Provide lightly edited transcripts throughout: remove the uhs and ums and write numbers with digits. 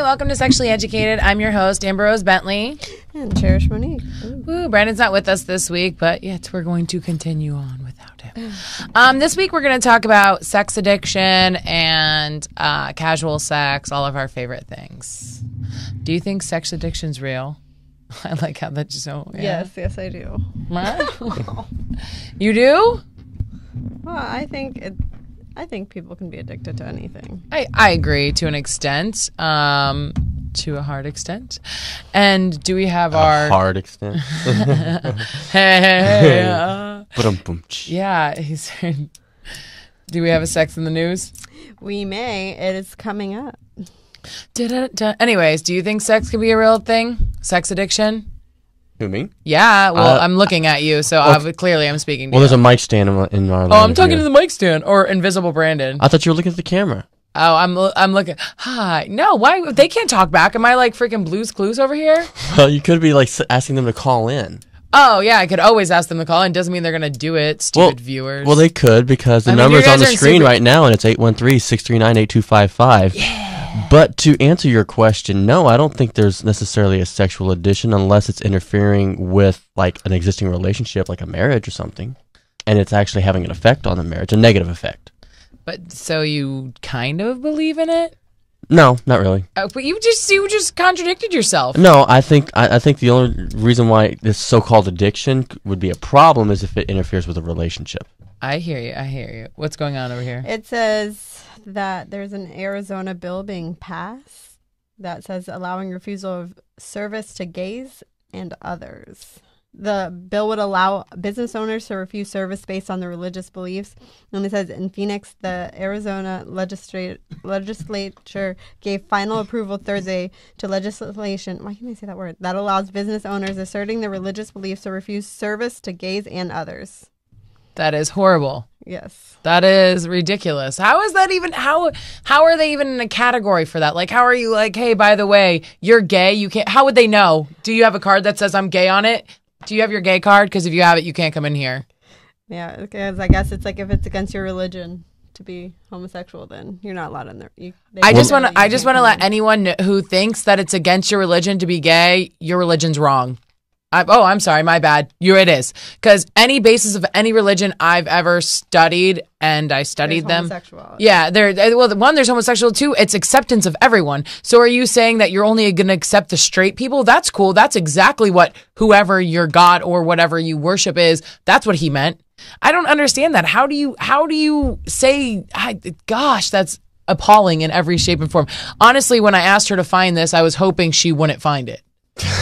welcome to Sexually Educated. I'm your host, Amber Rose Bentley. And Cherish Monique. Woo, Brandon's not with us this week, but yet we're going to continue on without him. This week we're going to talk about sex addiction and casual sex, all of our favorite things. Do you think sex addiction's real? I like how that's so... Yeah. Yes, I do. What? You do? Well, I think people can be addicted to anything. I agree to an extent, to a hard extent. And do we have our hard extent? Yeah, he's. Do we have a sex in the news? We may. It is coming up. Anyways, do you think sex could be a real thing? Sex addiction? Who, me? Yeah, well, I'm looking at you, so clearly I'm speaking to you. Well, there's a mic stand in our I'm talking to the mic stand, or Invisible Brandon. I thought you were looking at the camera. Oh, I'm looking. Hi. No, why? They can't talk back. Am I like freaking Blue's Clues over here? Well, you could be like asking them to call in. Oh, yeah, I could always ask them to call in. Doesn't mean they're going to do it, stupid viewers. Well, they could, because the number's on the screen right now, and it's 813-639-8255. Yeah. But to answer your question, no, I don't think there's necessarily a sexual addiction unless it's interfering with like an existing relationship, like a marriage or something, and it's actually having an effect on the marriage, a negative effect. But so you kind of believe in it? No, not really. But you just contradicted yourself. No, I think the only reason why this so-called addiction would be a problem is if it interferes with a relationship. I hear you. What's going on over here? It says that there's an Arizona bill being passed that says allowing refusal of service to gays and others. The bill would allow business owners to refuse service based on their religious beliefs. And it says in Phoenix, the Arizona legislature gave final approval Thursday to legislation, why can't I say that word, that allows business owners asserting their religious beliefs to refuse service to gays and others. That is horrible. Yes. That is ridiculous. How is that even, how are they even in a category for that? Like, how are you like, hey, by the way, you're gay, you can't, how would they know? Do you have a card that says I'm gay on it? Do you have your gay card? Because if you have it, you can't come in here. Yeah, because I guess it's like if it's against your religion to be homosexual, then you're not allowed in there. I just want to let anyone who thinks that it's against your religion to be gay, your religion's wrong. I'm sorry, my bad. It is. Because any basis of any religion I've ever studied, and I studied them. Yeah, there's homosexual too. It's acceptance of everyone. So are you saying that you're only going to accept the straight people? That's cool. That's exactly what whoever your God or whatever you worship is. That's what he meant. I don't understand that. How do you say, gosh, that's appalling in every shape and form. Honestly, when I asked her to find this, I was hoping she wouldn't find it.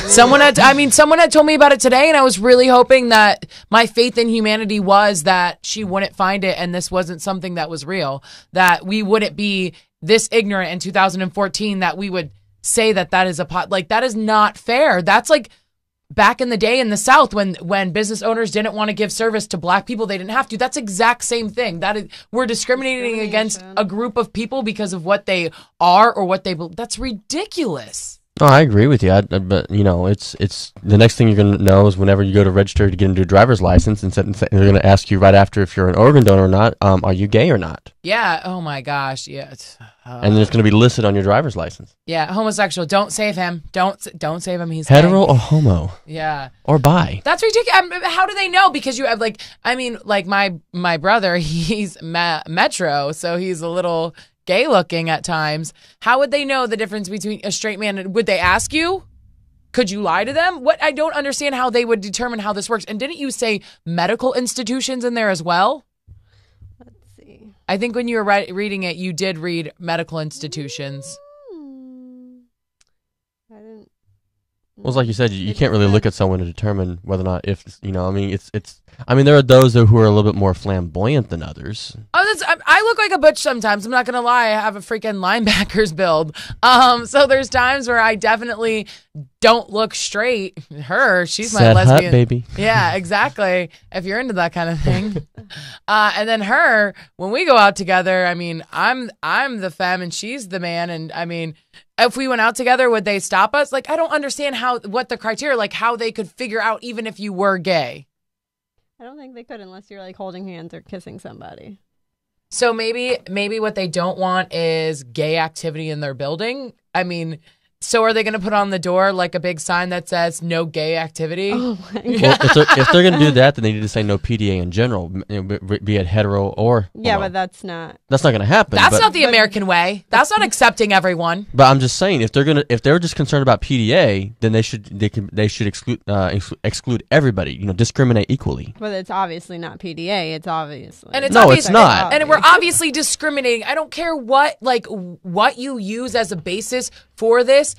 Someone had told me about it today, and I was really hoping that my faith in humanity was that she wouldn't find it and this wasn't something that was real, that we wouldn't be this ignorant in 2014, that we would say that is that is not fair. That's like back in the day in the South when business owners didn't want to give service to black people, they didn't have to. That's exact same thing. That is, we're discriminating against a group of people because of what they are or what they believe. That's ridiculous. No, I agree with you. But it's the next thing you're going to know is whenever you go to register to get into a driver's license, and they're going to ask you right after if you're an organ donor or not. Are you gay or not? Yeah. Oh my gosh. Yeah. And then it's going to be listed on your driver's license. Yeah. Homosexual. Don't save him. Don't save him. He's hetero gay. Or homo. Yeah. Or bi. That's ridiculous. How do they know? Because you have my brother. He's metro, so he's a little gay looking at times. How would they know the difference between a straight man and would they ask you? Could you lie to them? What? I don't understand how they would determine how this works. And didn't you say medical institutions in there as well? Let's see. I think when you were reading it, you did read medical institutions. I didn't. Well, it's like you said, you can't really look at someone to determine whether or not it's. There are those who are a little bit more flamboyant than others. I look like a butch sometimes. I'm not going to lie. I have a freaking linebacker's build. So there's times where I definitely don't look straight. She's my lesbian. Hut, baby. Yeah, exactly. If you're into that kind of thing. And then when we go out together, I'm the femme and she's the man. And if we went out together, would they stop us? Like, I don't understand what the criteria, like how they could figure out even if you were gay. I don't think they could unless you're like holding hands or kissing somebody. So maybe what they don't want is gay activity in their building. I mean, so are they going to put on the door like a big sign that says no gay activity? Oh my God. Well, if they're going to do that, then they need to say no PDA in general, be it hetero or Yeah, homo. but that's not. That's not going to happen. That's but, not the American way. That's not accepting everyone. But I'm just saying, if they're just concerned about PDA, then they should exclude everybody. Discriminate equally. But it's obviously not PDA. It's obviously. And it's No, obvious- it's not. And we're obviously discriminating. I don't care what you use as a basis for this.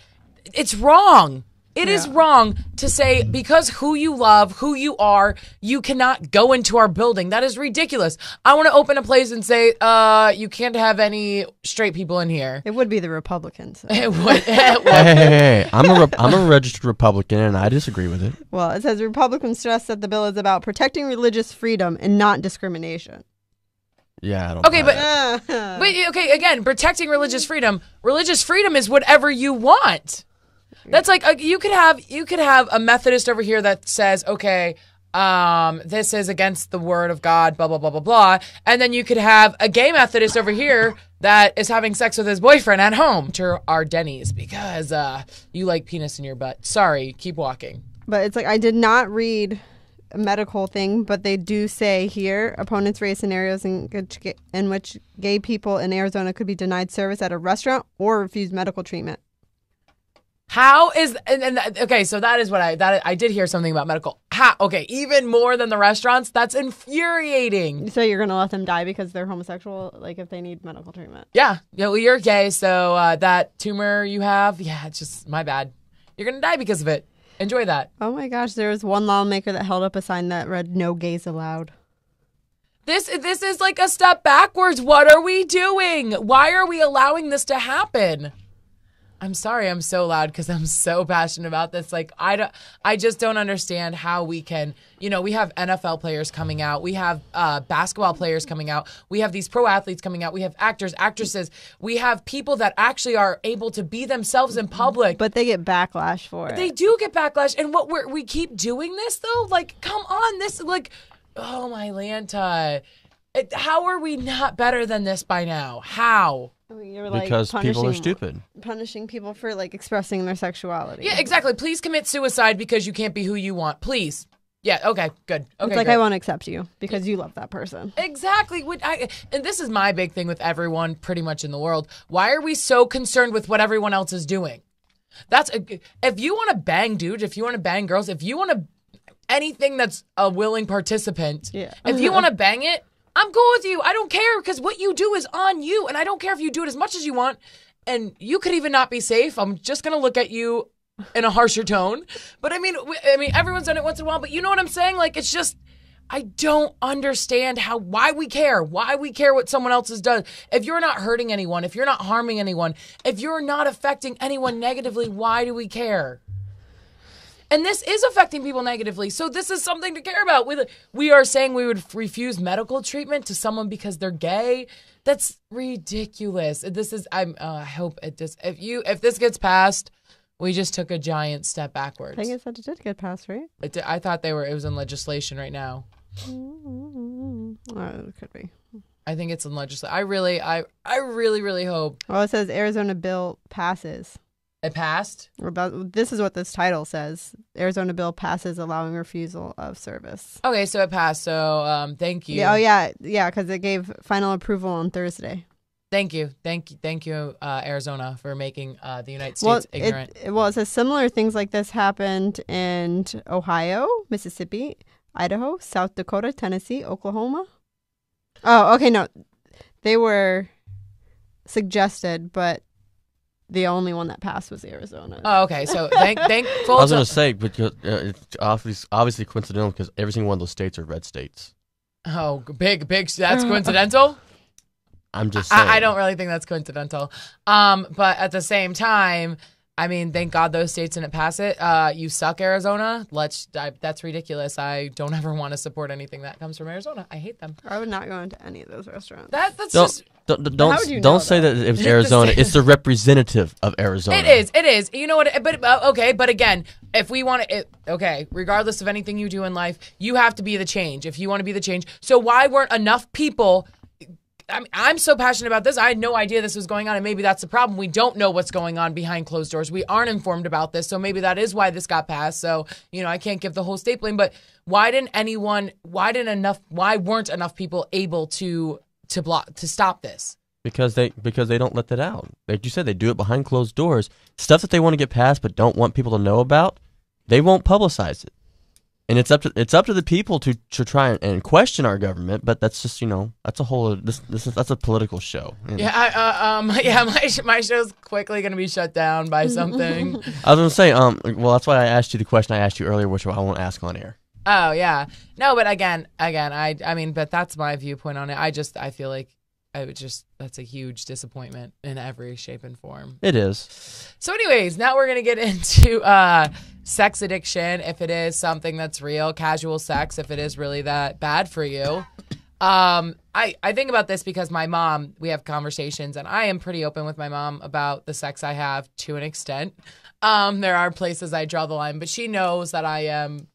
It's wrong. It is wrong to say because who you love, who you are, you cannot go into our building. That is ridiculous. I want to open a place and say, you can't have any straight people in here. It would be the Republicans. It would. Hey. I'm a registered Republican, and I disagree with it. Well, it says Republicans stress that the bill is about protecting religious freedom and not discrimination. Yeah, I don't. Okay, buy but that. okay, again, protecting religious freedom. Religious freedom is whatever you want. That's like you could have a Methodist over here that says, okay, this is against the word of God, blah blah blah blah blah, and then you could have a gay Methodist over here that is having sex with his boyfriend at home to our Denny's because you like penis in your butt. Sorry, keep walking. But it's like I did not read a medical thing, but they do say here opponents raise scenarios in which gay people in Arizona could be denied service at a restaurant or refuse medical treatment. How is okay? So that is what I did hear something about medical. How okay? Even more than the restaurants. That's infuriating. So you're gonna let them die because they're homosexual, like if they need medical treatment? Yeah, well, you're gay, so that tumor you have, it's just my bad. You're gonna die because of it. Enjoy that. Oh my gosh, there was one lawmaker that held up a sign that read "No gays allowed." This is like a step backwards. What are we doing? Why are we allowing this to happen? I'm sorry I'm so loud because I'm so passionate about this. Like, I just don't understand how we can, we have NFL players coming out. We have basketball players coming out. We have these pro athletes coming out. We have actors, actresses. We have people that actually are able to be themselves in public. But they get backlash for it. They do get backlash. And we keep doing this, though? Like, come on. This, like, oh, my Lanta. How are we not better than this by now? How? You're like Because people are stupid. Punishing people for like expressing their sexuality. Yeah, exactly. Please commit suicide because you can't be who you want. Please. Yeah, okay, good. Okay, It's like good. I won't accept you because you love that person. Exactly. And this is my big thing with everyone pretty much in the world. Why are we so concerned with what everyone else is doing? If you want to bang dudes, if you want to bang girls, if you want to anything that's a willing participant, if you want to bang it, I'm cool with you. I don't care because what you do is on you. And I don't care if you do it as much as you want. And you could even not be safe. I'm just going to look at you in a harsher tone. But I mean, everyone's done it once in a while. But you know what I'm saying? Like, it's just, I don't understand why we care. Why we care what someone else has done. If you're not hurting anyone, if you're not harming anyone, if you're not affecting anyone negatively, why do we care? And this is affecting people negatively. So this is something to care about. We are saying we would refuse medical treatment to someone because they're gay. That's ridiculous. I hope it does. If this gets passed, we just took a giant step backwards. I guess that did get passed, right? I thought it was in legislation right now. It could be. I think it's in legislation. I really, really hope Well, it says Arizona bill passes. it passed. This is what this title says. Arizona bill passes allowing refusal of service. Okay, so it passed. So thank you. Yeah, because it gave final approval on Thursday. Thank you, Arizona, for making the United States ignorant. It says similar things like this happened in Ohio, Mississippi, Idaho, South Dakota, Tennessee, Oklahoma. Oh, okay, no. They were suggested, but the only one that passed was Arizona. Oh, okay. So thankful. I was going to say, because it's obviously coincidental because every single one of those states are red states. Oh, big. That's coincidental. I'm just saying. I don't really think that's coincidental. But at the same time, I mean, thank God those states didn't pass it. You suck, Arizona. That's ridiculous. I don't ever want to support anything that comes from Arizona. I hate them. I would not go into any of those restaurants. That's Don't- just. Don't say that it was Arizona. It's the representative of Arizona. It is. You know what? But okay. But again, if we want to, regardless of anything you do in life, you have to be the change. If you want to be the change, so why weren't enough people I'm so passionate about this. I had no idea this was going on, and maybe that's the problem. We don't know what's going on behind closed doors. We aren't informed about this, so maybe that is why this got passed. So, I can't give the whole state blame, but why weren't enough people able to stop this? Because they don't let that out. Like you said, they do it behind closed doors. Stuff that they want to get passed but don't want people to know about, they won't publicize it. And it's up to the people to try and question our government, but that's just that's a whole that's a political show. Yeah, my show's quickly gonna be shut down by something. I was gonna say, well, that's why I asked you the question I asked you earlier, which I won't ask on air. Oh yeah, no, but again, I mean, but that's my viewpoint on it. I feel like that's a huge disappointment in every shape and form. It is. So anyways, now we're going to get into sex addiction, if it is something that's real, casual sex, if it is really that bad for you. I think about this because my mom, we have conversations, and I am pretty open with my mom about the sex I have to an extent. There are places I draw the line, but she knows that I am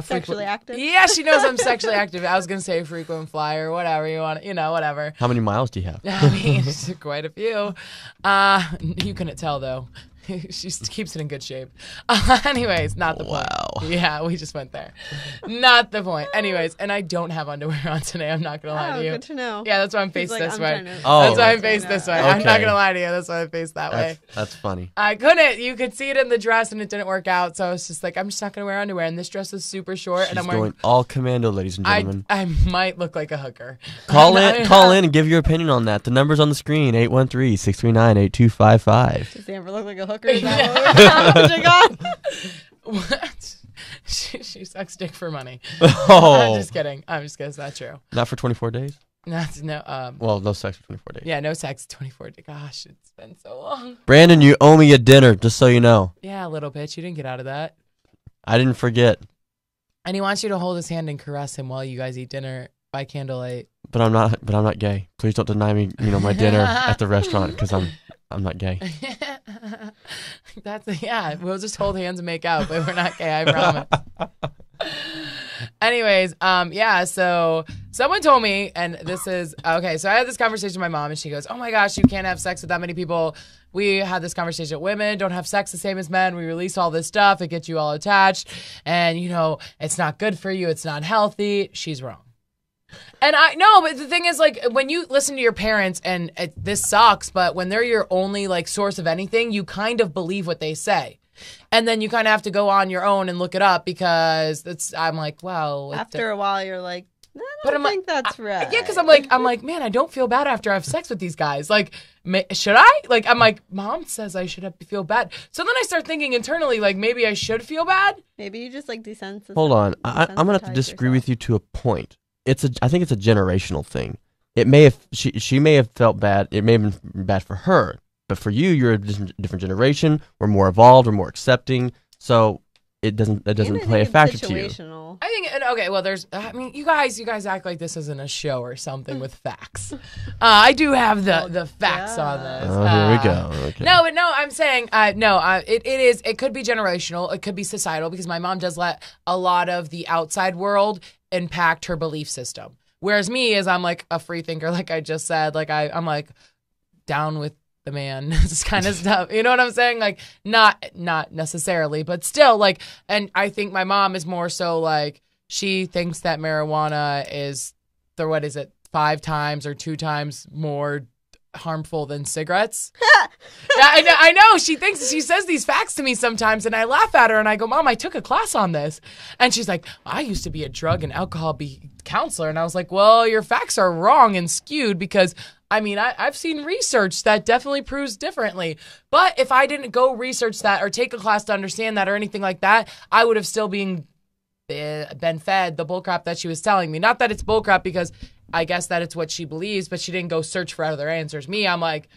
sexually active? Yeah, she knows I'm sexually active. I was going to say frequent flyer, whatever you want, whatever. How many miles do you have? I mean, quite a few. You couldn't tell, though. She keeps it in good shape. Anyways, not the point. Wow. Yeah, we just went there. Not the point. Anyways, and I don't have underwear on today. I'm not going to lie to you. Good to know. Yeah, that's why I'm faced this way. That's why I'm faced this way. Okay. I'm not going to lie to you. That's why I'm faced that way. That's funny. I couldn't. You could see it in the dress, and it didn't work out. So I was just like, I'm just not going to wear underwear. And this dress is super short. She's and I'm wearing going all commando, ladies and gentlemen. I might look like a hooker. Call in and give your opinion on that. The number's on the screen, 813-639-8255. Does Amber look like a hooker? Is that what we're What? She sucks dick for money. Oh. I'm just kidding. It's not true. Not for 24 days? Well, no sex for 24 days. Yeah, no sex 24 days. Gosh, it's been so long. Brandon, you owe me a dinner, just so you know. Yeah, little bitch. You didn't get out of that. I didn't forget. And he wants you to hold his hand and caress him while you guys eat dinner by candlelight. But I'm not gay. Please don't deny me, my dinner at the restaurant, because I'm not gay. We'll just hold hands and make out, but we're not gay, I promise. Anyways, so someone told me, and this is, okay, so I had this conversation with my mom, and she goes, oh my gosh, you can't have sex with that many people. We had this conversation, women don't have sex the same as men. We release all this stuff. It gets you all attached, and, it's not good for you. It's not healthy. She's wrong. And I know, but the thing is, like, when you listen to your parents, and this sucks, but when they're your only, like, source of anything, you kind of believe what they say. And then you kind of have to go on your own and look it up because I'm like, well. After a while, you're like, I don't think that's right. Yeah, because I'm like, man, I don't feel bad after I have sex with these guys. Like, should I? Like, I'm like, mom says I should feel bad. So then I start thinking internally, like, maybe I should feel bad. Maybe you just, like, desensitize. Hold on. I'm going to have to disagree with you to a point. I think it's a generational thing. It may have she may have felt bad. It may have been bad for her, but for you, you're a different generation. We're more evolved. We're more accepting. So that doesn't play a factor to you. I think okay. Well, you guys act like this isn't a show or something with facts. I do have the facts on this. Oh, here we go. Okay. No, I'm saying it is. It could be generational. It could be societal because my mom does let a lot of the outside world impact her belief system. Whereas me I'm like a free thinker, like I just said, like I'm like down with the man, this kind of stuff. You know what I'm saying? Like not necessarily, but still like, and I think my mom is more so like, she thinks that marijuana is 5 times or 2 times more harmful than cigarettes. Yeah, I know. She says these facts to me sometimes, and I laugh at her, and I go, Mom, I took a class on this. And she's like, I used to be a drug and alcohol counselor. And I was like, well, your facts are wrong and skewed because, I mean, I've seen research that definitely proves differently. But if I didn't go research that or take a class to understand that or anything like that, I would have still been fed the bullcrap that she was telling me. Not that it's bullcrap because I guess that it's what she believes, but she didn't go search for other answers. Me, I'm like,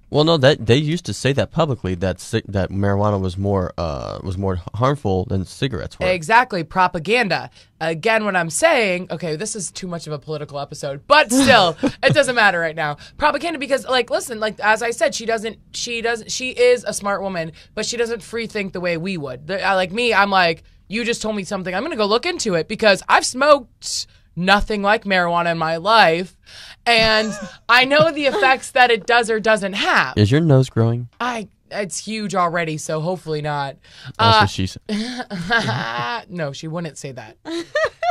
well, no, that they used to say that publicly that marijuana was more harmful than cigarettes were. Exactly, propaganda. Again, what I'm saying, okay, this is too much of a political episode, but still, it doesn't matter right now. Propaganda because, like, listen, like as I said, she is a smart woman, but she doesn't free think the way we would. Like me, I'm like, you just told me something. I'm gonna go look into it because I've smoked nothing like marijuana in my life. And I know the effects that it does or doesn't have. Is your nose growing? It's huge already, so hopefully not. That's what she said. No, she wouldn't say that.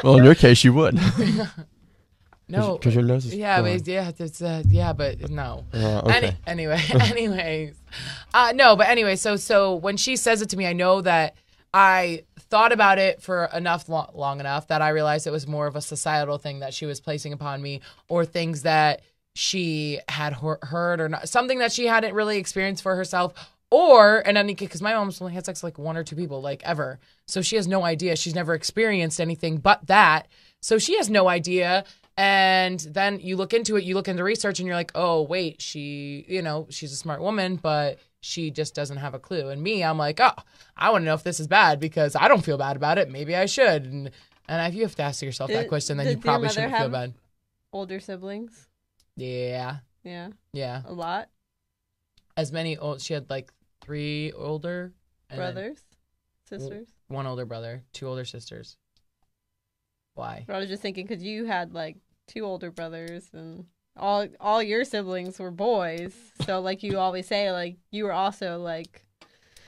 Well, in your case, you would. No, because your nose is growing. But no. Okay. Anyways, no, but anyway, so when she says it to me, I know that I thought about it for long enough that I realized it was more of a societal thing that she was placing upon me, or things that she had heard or not, something that she hadn't really experienced for herself. Or, and then, because my mom's only had sex with like 1 or 2 people, like ever. So she has no idea. She's never experienced anything but that. So she has no idea. And then you look into it, you look into research, and you're like, oh, wait, she's a smart woman, but she just doesn't have a clue. And me, I'm like, oh, I want to know if this is bad because I don't feel bad about it. Maybe I should. And if you have to ask yourself that question, then you probably shouldn't feel bad. Older siblings? Yeah. Yeah. Yeah. A lot? As many she had like 3 older brothers, sisters. 1 older brother, 2 older sisters. Why? I was just thinking because you had like 2 older brothers and all your siblings were boys. So like you always say, like you were also like.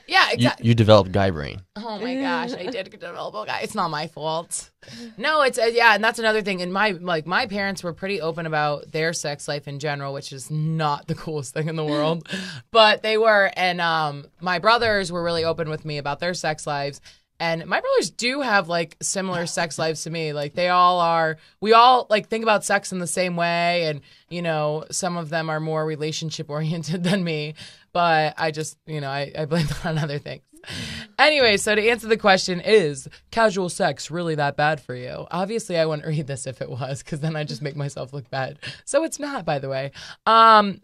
Yeah, exactly. You developed guy brain. Oh my gosh, I did develop a guy. It's not my fault. No, it's and that's another thing. And my parents were pretty open about their sex life in general, which is not the coolest thing in the world, but they were. And my brothers were really open with me about their sex lives. And my brothers do have like similar sex lives to me. Like we all like think about sex in the same way. And, some of them are more relationship oriented than me. But I just, I blame that on other things. Anyway, so to answer the question, is casual sex really that bad for you? Obviously, I wouldn't read this if it was, because then I just make myself look bad. So it's not, by the way.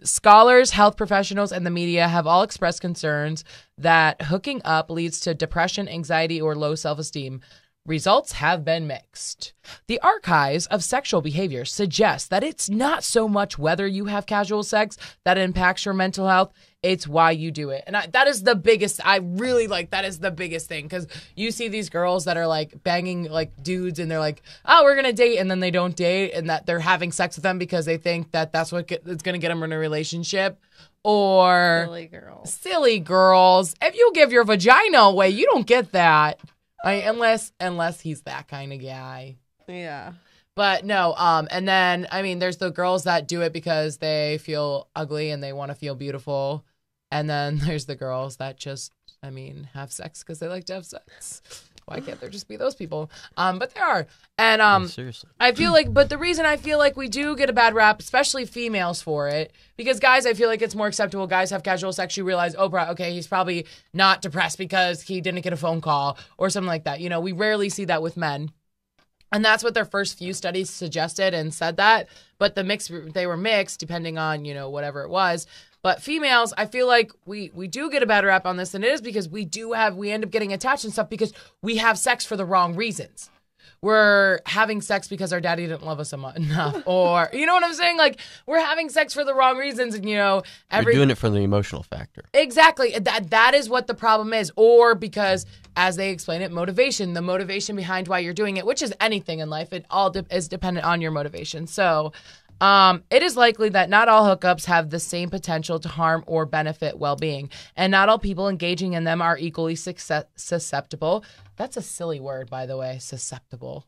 Scholars, health professionals, and the media have all expressed concerns that hooking up leads to depression, anxiety, or low self-esteem. Results have been mixed. The archives of sexual behavior suggest that it's not so much whether you have casual sex that impacts your mental health, it's why you do it. And that is the biggest, that is the biggest thing. Because you see these girls that are like banging like dudes and they're like, oh, we're going to date. And then they don't date, and that they're having sex with them because they think that that's what it's going to get them in a relationship. Or silly girls. If you give your vagina away, you don't get that. Unless he's that kind of guy. Yeah. But no, and then, there's the girls that do it because they feel ugly and they want to feel beautiful. And then there's the girls that just, have sex because they like to have sex. Why can't there just be those people? But there are. And seriously. I feel like, but the reason I feel like we do get a bad rap, especially females for it, because guys, I feel like it's more acceptable. Guys have casual sex. You realize, okay, he's probably not depressed because he didn't get a phone call or something like that. We rarely see that with men. And that's what their first few studies suggested and said that. But they were mixed depending on, whatever it was. But females, I feel like we do get a bad rap on this, and it is because we end up getting attached and stuff because we have sex for the wrong reasons. We're having sex because our daddy didn't love us enough, or you know what I'm saying? Like we're having sex for the wrong reasons, and you're doing it for the emotional factor. Exactly. That is what the problem is, or because, as they explain it, motivation. The motivation behind why you're doing it, which is anything in life, it all is dependent on your motivation. So. It is likely that not all hookups have the same potential to harm or benefit well-being, and not all people engaging in them are equally susceptible. That's a silly word, by the way, susceptible.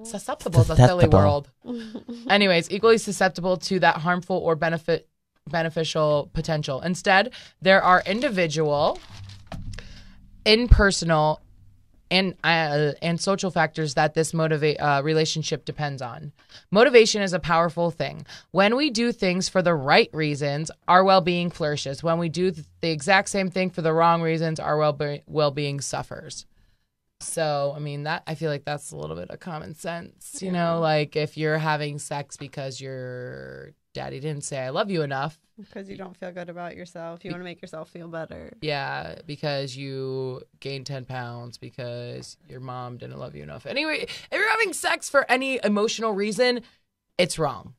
Susceptible is a silly word. Anyways, equally susceptible to that harmful or beneficial potential. Instead, there are individual, impersonal, and social factors that this relationship depends on. Motivation is a powerful thing. When we do things for the right reasons, our well-being flourishes. When we do the exact same thing for the wrong reasons, our well-being suffers. So, I feel like that's a little bit of common sense. Like if you're having sex because your daddy didn't say I love you enough. Because you don't feel good about yourself. You want to make yourself feel better. Yeah, because you gained 10 pounds because your mom didn't love you enough. Anyway, if you're having sex for any emotional reason, it's wrong.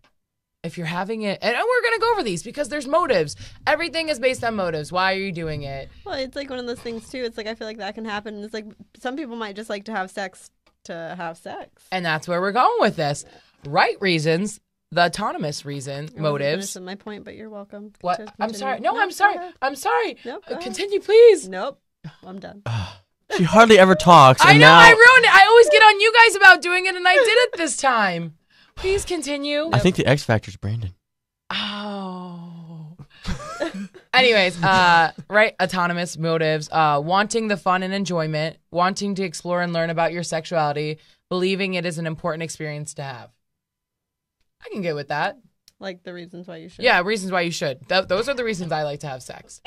If you're having it, and we're going to go over these because there's motives. Everything is based on motives. Why are you doing it? Well, it's like one of those things, too. It's like I feel like that can happen. It's like some people might just like to have sex to have sex. And that's where we're going with this. Right reasons, the autonomous reason, I motives. wasn't finished with my point, but you're welcome. What? to I'm continue. sorry. No, I'm go sorry. ahead. I'm sorry. Nope, go ahead. Continue, please. Nope. I'm done. She hardly ever talks. I and know, now, I ruined it. I always get on you guys about doing it, and I did it this time. Please continue. I think the X Factor's Brandon. Oh. Anyways, right, autonomous motives, wanting the fun and enjoyment, wanting to explore and learn about your sexuality, believing it is an important experience to have. I can get with that. Like the reasons why you should. Yeah, reasons why you should. Those are the reasons I like to have sex.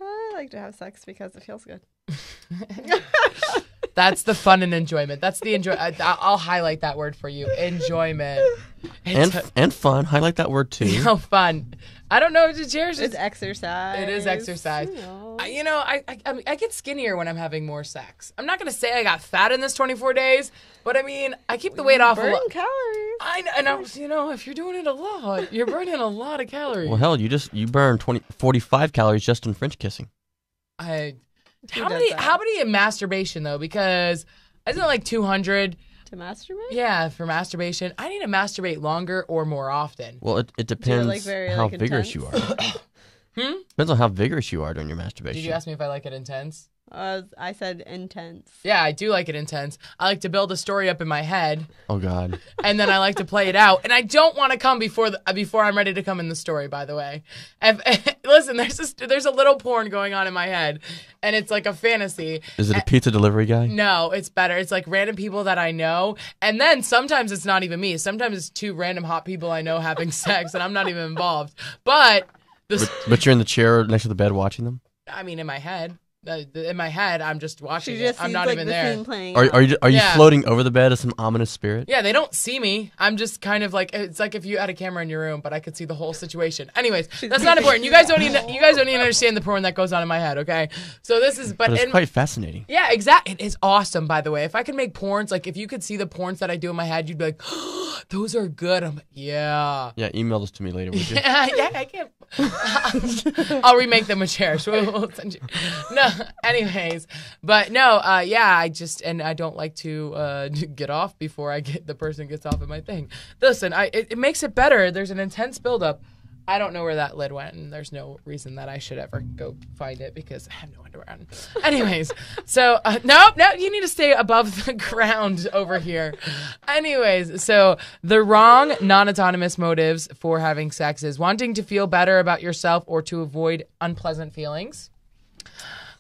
I like to have sex because it feels good. That's the fun and enjoyment. That's the enjoy. I'll highlight that word for you. Enjoyment. And fun. Highlight that word too. Oh, fun. I don't know if it's yours. It's exercise. It is exercise. You know. I get skinnier when I'm having more sex. I'm not gonna say I got fat in this 24 days, but I mean I keep the weight off a Burn lot. calories. I know, if you're doing it a lot, you're burning a lot of calories. Well, hell, you burn 45 calories just in French kissing. How does many? that? How many in masturbation though? Because isn't it like 200? To masturbate? Yeah, for masturbation. I need to masturbate longer or more often. Well, it depends like, very, how like, vigorous you intense? are. Depends on how vigorous you are during your masturbation. Did you ask me if I like it intense? I said intense. Yeah, I do like it intense. I like to build a story up in my head, Oh God. and then I like to play it out. And I don't want to come before I'm ready to come in the story. By the way, listen, there's a little porn going on in my head, and it's like a fantasy. Is it a pizza delivery guy? No, it's better. It's like random people that I know, and then sometimes it's not even me. Sometimes it's two random hot people I know having sex, and I'm not even involved. But But you're in the chair next to the bed watching them. I mean, in my head. In my head, I'm just watching She it. just I'm sees, not like, even the there. scene playing Are out. you Yeah. floating over the bed as some ominous spirit? Yeah, they don't see me. I'm just kind of like, it's like if you had a camera in your room, but I could see the whole situation. Anyways, that's not important. You guys don't even understand the porn that goes on in my head, okay? So this is, But it's quite fascinating. yeah, exactly. It is awesome, by the way. If I could make porns, like if you could see the porns that I do in my head, you'd be like, oh, those are good. I'm like, yeah. Yeah, email this to me later, would you? Yeah, I can't. I'll remake them with chairs. We'll send you. No, anyways, but no, yeah, I don't like to get off before the person gets off of my thing. Listen, it makes it better. There's an intense buildup. I don't know where that lid went, and there's no reason that I should ever go find it because I have no underwear on. Anyways, so no, you need to stay above the ground over here. Anyways, so the wrong non-autonomous motives for having sex is wanting to feel better about yourself or to avoid unpleasant feelings,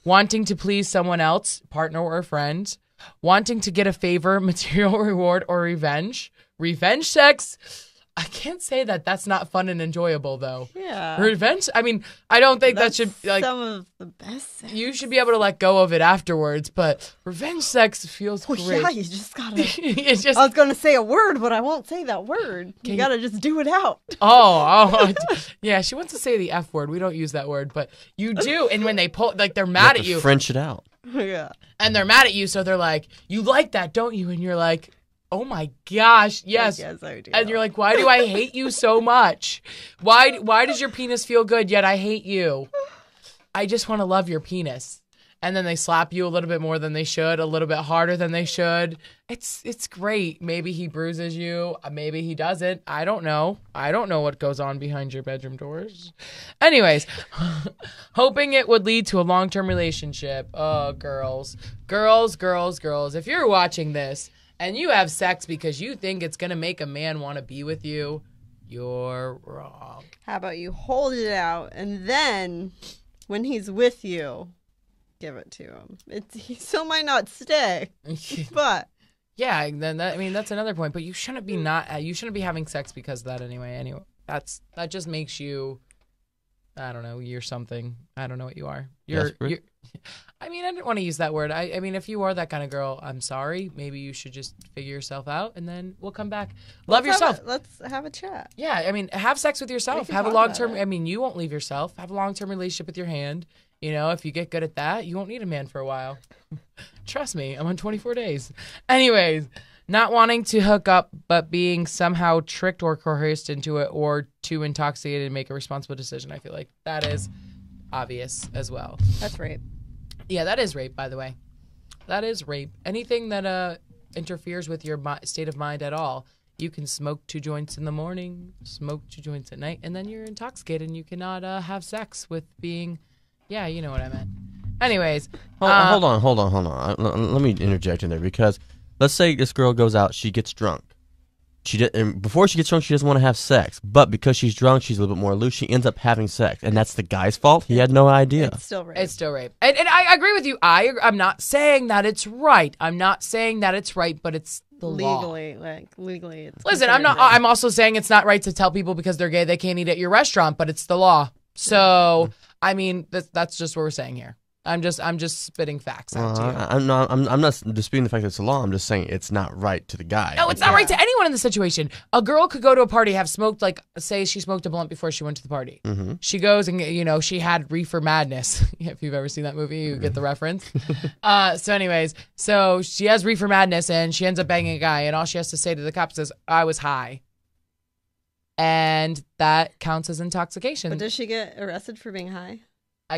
wanting to please someone else, partner or friend, wanting to get a favor, material reward, or revenge. Revenge sex. I can't say that that's not fun and enjoyable, though. Yeah. Revenge? I mean, I don't think that should, like, some of the best sex. you should be able to let go of it afterwards, but revenge sex feels Well, great. yeah, you just gotta. It's just, I was gonna say a word, but I won't say that word. You gotta just do it out. yeah, she wants to say the F word. We don't use that word, but you do. And when they pull, like, they're mad at you. French it out. Yeah. And they're mad at you, so they're like, you like that, don't you? And you're like, oh my gosh, yes. Yes, I do. And you're like, why do I hate you so much? Why does your penis feel good, yet I hate you? I just want to love your penis. And then they slap you a little bit more than they should, a little bit harder than they should. It's great. Maybe he bruises you. Maybe he doesn't. I don't know. I don't know what goes on behind your bedroom doors. Anyways, hoping it would lead to a long-term relationship. Oh, girls. If you're watching this, and you have sex because you think it's going to make a man want to be with you, you're wrong. How about you hold it out, and then when he's with you, give it to him. He still might not stay, but Yeah, then that's another point. But you shouldn't be having sex because of that anyway. Anyway, that just makes you, I don't know, you're something. I don't know what you are. You're I mean, I didn't want to use that word. I mean, if you are that kind of girl, I'm sorry. Maybe you should just figure yourself out, and then we'll come back. Love yourself. Let's have a chat. Yeah, I mean, have sex with yourself. can Have a talk long-term. about it. I mean, you won't leave yourself. Have a long-term relationship with your hand. You know, if you get good at that, you won't need a man for a while. Trust me, I'm on 24 days. Anyways, not wanting to hook up, but being somehow tricked or coerced into it, or too intoxicated to make a responsible decision. I feel like that is obvious as well. That's rape. Yeah, that is rape, by the way. That is rape. Anything that interferes with your state of mind at all. You can smoke 2 joints in the morning, smoke 2 joints at night, and then you're intoxicated and you cannot have sex with being, yeah, you know what I meant. Anyways. Hold on. Let me interject in there because let's say this girl goes out, she gets drunk. And before she gets drunk, she doesn't want to have sex. But because she's drunk, she's a little bit more loose. She ends up having sex. And that's the guy's fault? He had no idea. It's still rape. It's still rape. And I agree with you. I'm not saying that it's right. I'm not saying that it's right, but it's the law. Legally. It's Listen, I'm also saying it's not right to tell people because they're gay they can't eat at your restaurant, but it's the law. So, I mean, that's just what we're saying here. I'm just spitting facts out to you. I'm not disputing the fact that it's a law. I'm just saying it's not right to the guy. No, it's not right to anyone in the situation. A girl could go to a party, have smoked, like, say she smoked a blunt before she went to the party. Mm-hmm. She goes and, she had reefer madness. If you've ever seen that movie, you get the reference. So anyways, so she has reefer madness and she ends up banging a guy and all she has to say to the cops is, I was high. And that counts as intoxication. But does she get arrested for being high?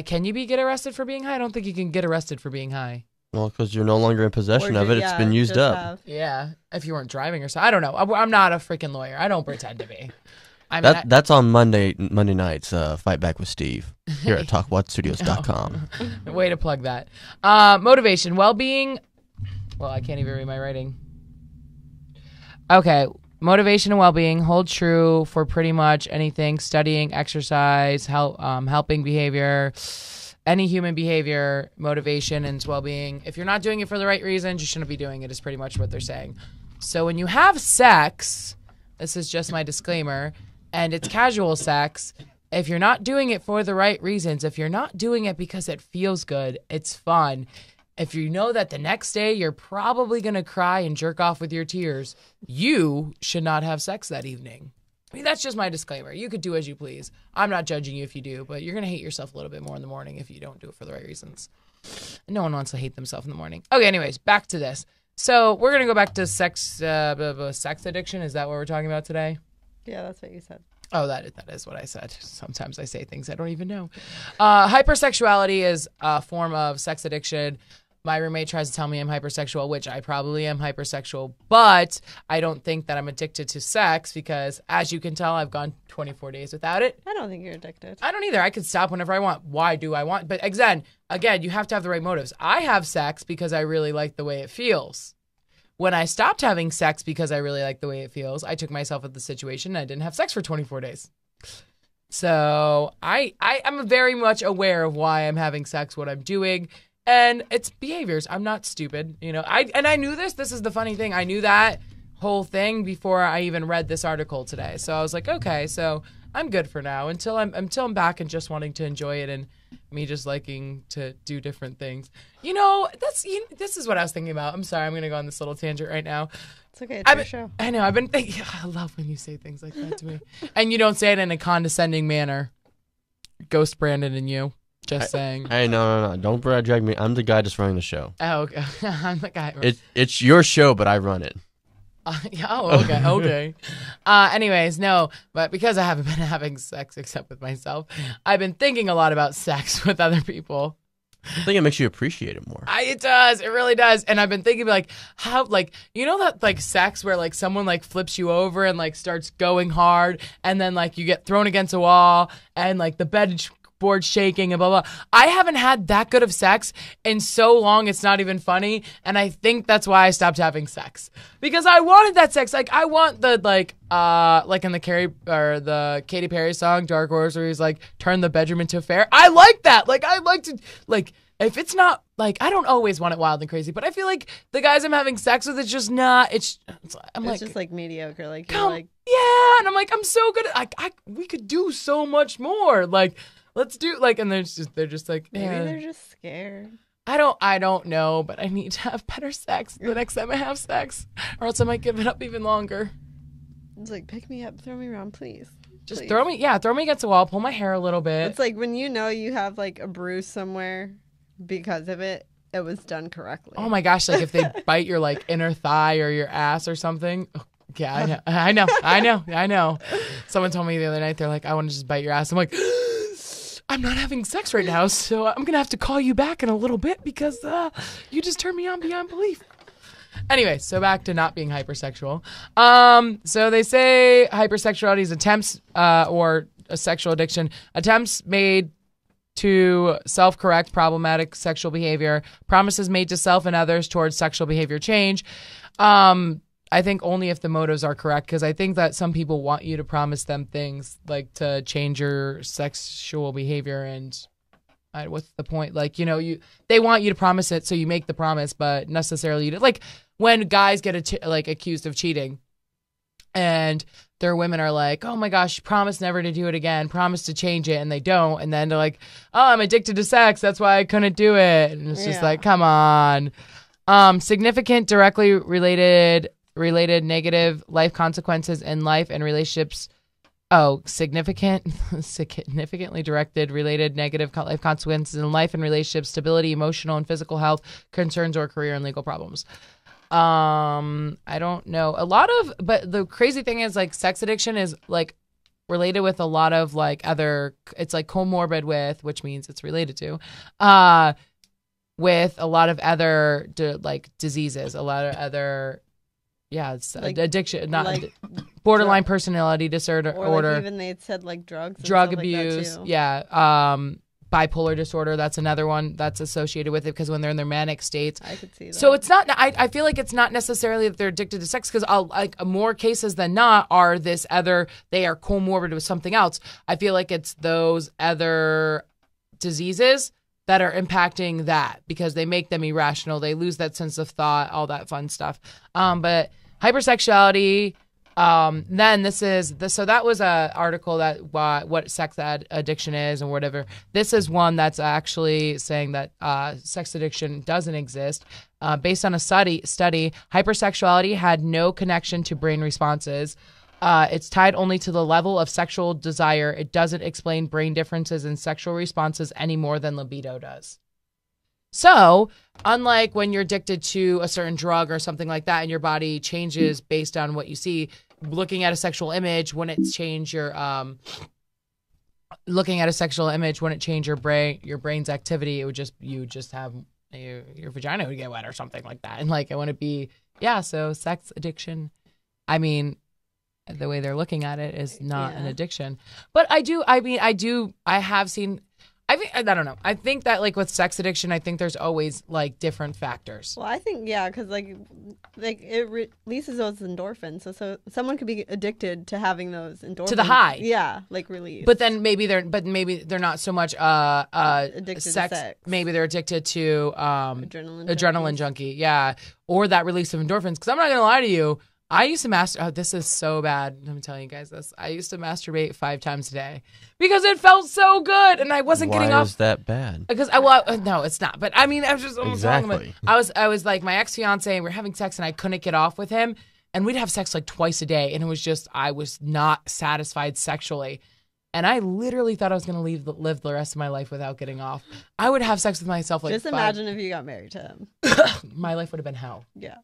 Can you get arrested for being high? I don't think you can get arrested for being high. Well, because you're no longer in possession of it. It's been used up. Yeah, if you weren't driving or something. I don't know. I'm not a freaking lawyer. I don't pretend to be. That's on Monday nights, Fight Back with Steve, here at TalkWhatStudios.com. No. Way to plug that. Motivation, well-being. Well, I can't even read my writing. Okay. Motivation and well-being hold true for pretty much anything: studying, exercise, helping behavior, any human behavior. Motivation and well-being. If you're not doing it for the right reasons, you shouldn't be doing it, is pretty much what they're saying. So when you have sex, this is just my disclaimer, and it's casual sex, if you're not doing it for the right reasons, if you're not doing it because it feels good, it's fun, if you know that the next day you're probably going to cry and jerk off with your tears, you should not have sex that evening. I mean, that's just my disclaimer. You could do as you please. I'm not judging you if you do, but you're going to hate yourself a little bit more in the morning if you don't do it for the right reasons. No one wants to hate themselves in the morning. Okay, anyways, back to this. So we're going to go back to sex addiction. Is that what we're talking about today? Yeah, that's what you said. Oh, that is what I said. Sometimes I say things I don't even know. Hypersexuality is a form of sex addiction. My roommate tries to tell me I'm hypersexual, which I probably am hypersexual, but I don't think that I'm addicted to sex because, as you can tell, I've gone 24 days without it. I don't think you're addicted. I don't either. I could stop whenever I want. Why do I want? But again, you have to have the right motives. I have sex because I really like the way it feels. When I stopped having sex because I really like the way it feels, I took myself at the situation and I didn't have sex for 24 days. So I am very much aware of why I'm having sex, what I'm doing. And it's behaviors. I'm not stupid, I knew this. This is the funny thing. I knew that whole thing before I even read this article today. So I was like, okay, so I'm good for now until I'm back and just wanting to enjoy it and me just liking to do different things. This is what I was thinking about. I'm sorry. I'm going to go on this little tangent right now. It's okay. It's your show. I know. I've been thinking. I love when you say things like that to me. And you don't say it in a condescending manner. Ghost Brandon and you. Just saying. Hey, no. Don't drag me. I'm the guy just running the show. Oh, okay. I'm the guy. It's your show, but I run it. Okay. Anyways, no, but because I haven't been having sex except with myself, I've been thinking a lot about sex with other people. I think it makes you appreciate it more. It does. It really does. And I've been thinking how that sex where someone flips you over and starts going hard and then you get thrown against a wall and the bed board shaking and blah blah. I haven't had that good of sex in so long it's not even funny, and I think that's why I stopped having sex, because I wanted that sex. I want the in the Katy Perry song Dark Horse where he's turn the bedroom into a fair. I like that. I like to if it's not I don't always want it wild and crazy, but I feel like the guys I'm having sex with, it's just not. It's just mediocre. Yeah, and I'm I'm so good at we could do so much more. Let's do and they're just maybe they're just scared. I don't know, but I need to have better sex the next time I have sex, or else I might give it up even longer. It's pick me up, throw me around, please. Just throw me against the wall, pull my hair a little bit. It's when you have a bruise somewhere because of it, it was done correctly. Oh my gosh, if they bite your inner thigh or your ass or something. Yeah, I know. Someone told me the other night, they're I want to just bite your ass. I'm I'm not having sex right now, so I'm going to have to call you back in a little bit because you just turned me on beyond belief. Anyway, so back to not being hypersexual. So they say hypersexuality is attempts or a sexual addiction, attempts made to self-correct problematic sexual behavior, promises made to self and others towards sexual behavior change. I think only if the motives are correct, because I think that some people want you to promise them things like to change your sexual behavior, and what's the point? Like, they want you to promise it, so you make the promise, but necessarily you like when guys get accused of cheating, and their women are like, oh my gosh, promise never to do it again, promise to change it, and they don't, and then they're like, oh, I'm addicted to sex, that's why I couldn't do it, and it's just like, come on. Significant directly related negative life consequences in life and relationships. Significantly directed related negative life consequences in life and relationships, stability, emotional and physical health concerns, or career and legal problems. I don't know. But the crazy thing is, like, sex addiction is like related with a lot of like other, it's like comorbid with, which means it's related to, with a lot of other diseases, a lot of other, it's like, addiction, not like borderline personality disorder, or like even they said like drugs, drug abuse, bipolar disorder. That's another one that's associated with it, because when they're in their manic states, I could see that. So it's not. I feel like it's not necessarily that they're addicted to sex, because like more cases than not are this other. They are comorbid with something else. I feel like it's those other diseases that are impacting that, because they make them irrational. They lose that sense of thought, all that fun stuff. But hypersexuality. Then so that was a article that what sex addiction is and whatever. This is one that's actually saying that sex addiction doesn't exist. Based on a study, hypersexuality had no connection to brain responses. It's tied only to the level of sexual desire. It doesn't explain brain differences in sexual responses any more than libido does. So, unlike when you're addicted to a certain drug or something like that, and your body changes based on what you see, looking at a sexual image wouldn't change your brain's activity. It would just, you just have your vagina would get wet or something like that, and like it wouldn't be. So sex addiction, I mean, the way they're looking at it is not an addiction. But I have seen. I don't know. I think that like with sex addiction, I think there's always like different factors. Well, I think because like it releases those endorphins, so someone could be addicted to having those endorphins to the high. Like release. But then maybe they're not so much addicted to sex. Maybe they're addicted to adrenaline junkie. Or that release of endorphins. Because I'm not gonna lie to you. I used to this is so bad. I'm telling you guys this. I used to masturbate 5 times a day because it felt so good, and I wasn't getting off. Why was that bad? Because no, it's not. But I mean, I was just exactly. I was like my ex-fiance, and we were having sex, and I couldn't get off with him, and we'd have sex like twice a day, and it was just I was not satisfied sexually, and I literally thought I was going to live the rest of my life without getting off. I would have sex with myself like. Just imagine if you got married to him. My life would have been hell. Yeah.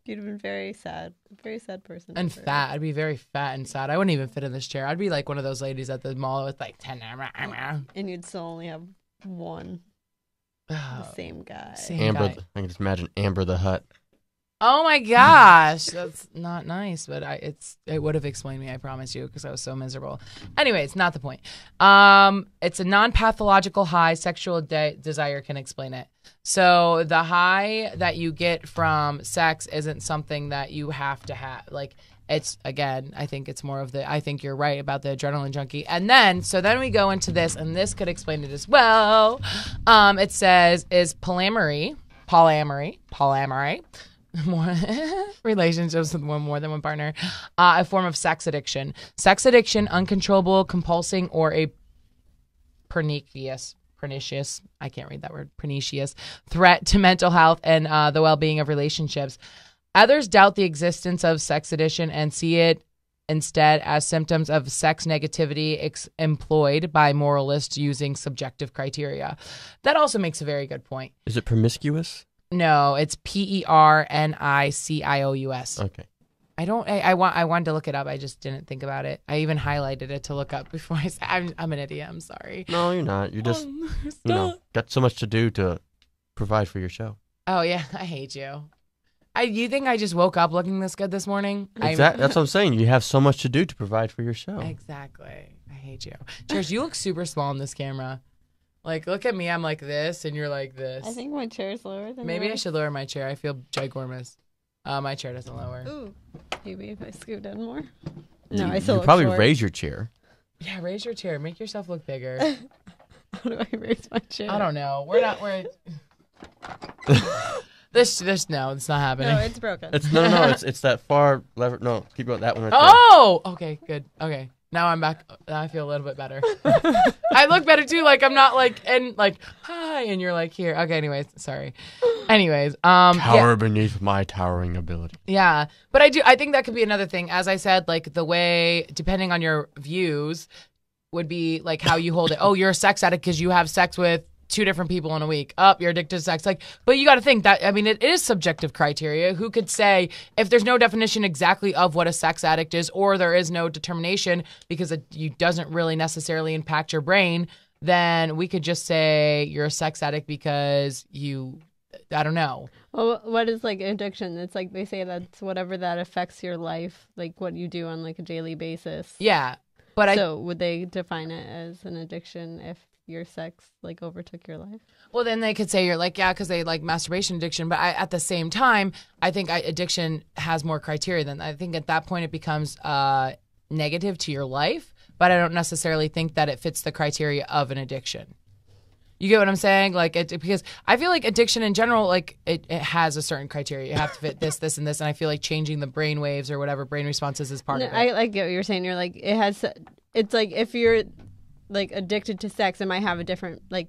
You'd have been very sad person. And fat. I'd be very fat and sad. I wouldn't even fit in this chair. I'd be like one of those ladies at the mall with like 10. And you'd still only have one. The same guy. I can just imagine Amber the Hutt. Oh my gosh, that's not nice, but it would have explained me, I promise you, because I was so miserable. Anyway, it's not the point. It's a non-pathological high. Sexual desire can explain it. So the high that you get from sex isn't something that you have to have. Like, it's, again, I think it's more of I think you're right about the adrenaline junkie. And then we go into this, and this could explain it as well. It says, is polyamory, more relationships with more than one partner, a form of sex addiction. Sex addiction, uncontrollable, compulsing, or a pernicious, I can't read that word, pernicious threat to mental health and the well-being of relationships. Others doubt the existence of sex addiction and see it instead as symptoms of sex negativity employed by moralists using subjective criteria. That also makes a very good point. Is it promiscuous? No, it's PERNICIOUS. Okay. I wanted to look it up. I just didn't think about it. I even highlighted it to look up before I said I'm an idiot. I'm sorry. No, you're not. You're just got so much to do to provide for your show. Oh yeah, I hate you. You think I just woke up looking this good this morning? Exactly. That's what I'm saying. You have so much to do to provide for your show. Exactly. I hate you. Cheers, you look super small in this camera. Like, look at me. I'm like this, and you're like this. I think my chair's lower than Maybe I yours. should lower my chair. I feel ginormous. My chair doesn't lower. Ooh, maybe if I scoot in more. No, I still You look probably short. raise your chair. Yeah, raise your chair. Make yourself look bigger. How do I raise my chair? I don't know. We're this no, it's not happening. No, it's broken. It's that far lever. No, keep going. That one right Oh, okay, good. Okay, now I'm back. Now I feel a little bit better. I look better too. Like I'm not like and like hi, and you're like here. Okay, anyways, sorry. Anyways, there. Tower beneath my towering ability. yeah, but I think that could be another thing. As I said, like the way depending on your views would be like how you hold it. Oh, you're a sex addict because you have sex with 2 different people in a week. You're addicted to sex. Like, but you got to think that, I mean, it is subjective criteria. Who could say if there's no definition exactly of what a sex addict is, or there is no determination because it doesn't really necessarily impact your brain, then we could just say you're a sex addict because I don't know. Well, what is like addiction? It's like they say that's whatever that affects your life, like what you do on like a daily basis. Yeah. But So would they define it as an addiction if your sex like overtook your life? well, then they could say you're like, yeah, because they like masturbation addiction. But at the same time, I think addiction has more criteria than I think at that point it becomes negative to your life. But I don't necessarily think that it fits the criteria of an addiction. You get what I'm saying? Like, because I feel like addiction in general, like it has a certain criteria. You have to fit this, this, and this. And I feel like changing the brain waves or whatever brain responses is part of it. I get what you're saying. You're like, it's like if you're like addicted to sex, it might have a different like